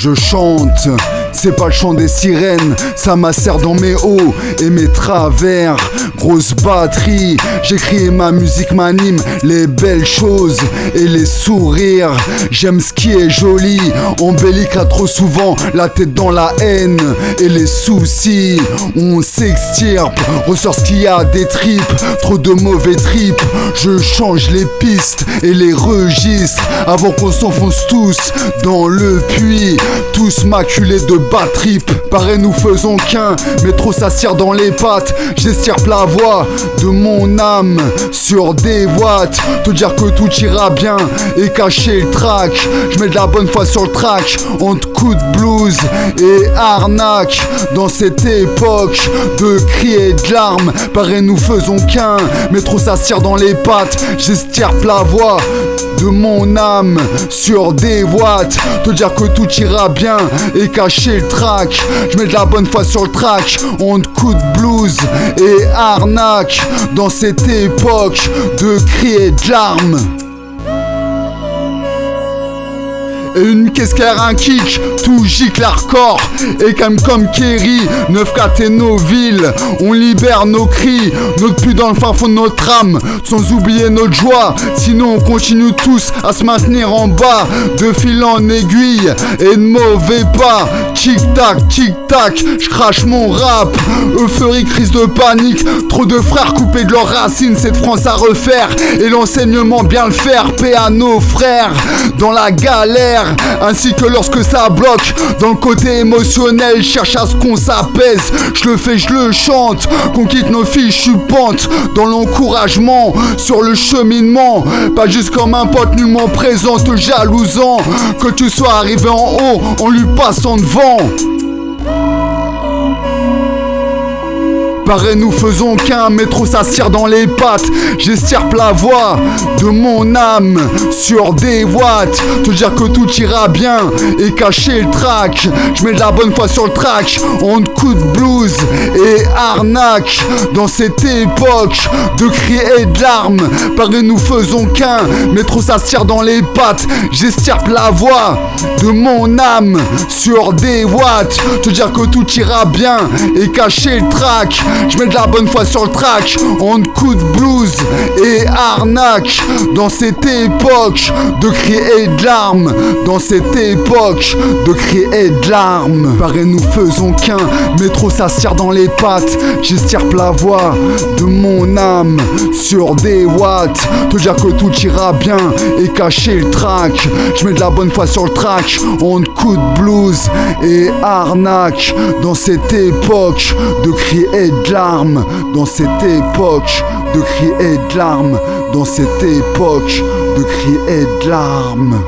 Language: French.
Je chante, c'est pas le chant des sirènes, ça macère dans mes hauts et mes travers. Grosse batterie, j'écris et ma musique m'anime, les belles choses et les sourires. J'aime ce qui est joli, embellique là trop souvent, la tête dans la haine et les soucis. On s'extirpe, ressort ce qu'il y a des tripes, trop de mauvais tripes. Je change les pistes et les registres avant qu'on s'enfonce tous dans le puits. Tous maculés de bad trip, pareil nous faisons qu'un, mais trop ça tire dans les pattes. J'estirpe la voix de mon âme sur des watts, te dire que tout ira bien et cacher le track. Je mets de la bonne foi sur le track, entre coups de blues et arnaque. Dans cette époque de cris et de larmes, pareil nous faisons qu'un, mais trop ça tire dans les pattes. J'estirpe la voix de mon âme sur des watts, te dire que tout ira bien et cacher le track. Je mets de la bonne foi sur le track, entre coups de blues et arnaque. Dans cette époque de cris et de larmes. Et une casquère, un kick, tout gicle hardcore. Et comme Kerry, 9-4 et nos villes, on libère nos cris, notre pu dans le fin fond de notre âme, sans oublier notre joie. Sinon on continue tous à se maintenir en bas, de fil en aiguille et de mauvais pas. Tic-tac, je crache mon rap. Euphorie, crise de panique, trop de frères coupés de leurs racines, cette France à refaire. Et l'enseignement bien le faire, paix à nos frères dans la galère. Ainsi que lorsque ça bloque, dans le côté émotionnel, cherche à ce qu'on s'apaise. Je le fais, je le chante, qu'on quitte nos fichues pentes dans l'encouragement, sur le cheminement. Pas juste comme un pote nullement présent, te jalousant que tu sois arrivé en haut en lui passant devant. Pareil nous faisons qu'un, mais trop ça tire dans les pattes. J'estirpe la voix de mon âme sur des watts, te dire que tout ira bien et cacher le track. Je mets de la bonne foi sur le track, entre coups de blues et arnaque. Dans cette époque de cris et de larmes, pareil nous faisons qu'un, mais trop ça tire dans les pattes. J'estirpe la voix de mon âme sur des watts, te dire que tout ira bien et cacher le track. Je mets de la bonne foi sur le track, entre coups de blues et arnaque. Dans cette époque de cris et de larmes, dans cette époque de cris et de larmes. Pareil nous faisons qu'un, mais trop ça tire dans les pattes. J'estirpe la voix de mon âme sur des watts, te dire que tout ira bien et cacher le track. Je mets de la bonne foi sur le track, entre coups de blues et arnaque. Dans cette époque de cris et de larmes, dans cette époque de cris et de larmes, dans cette époque de cris et de larmes.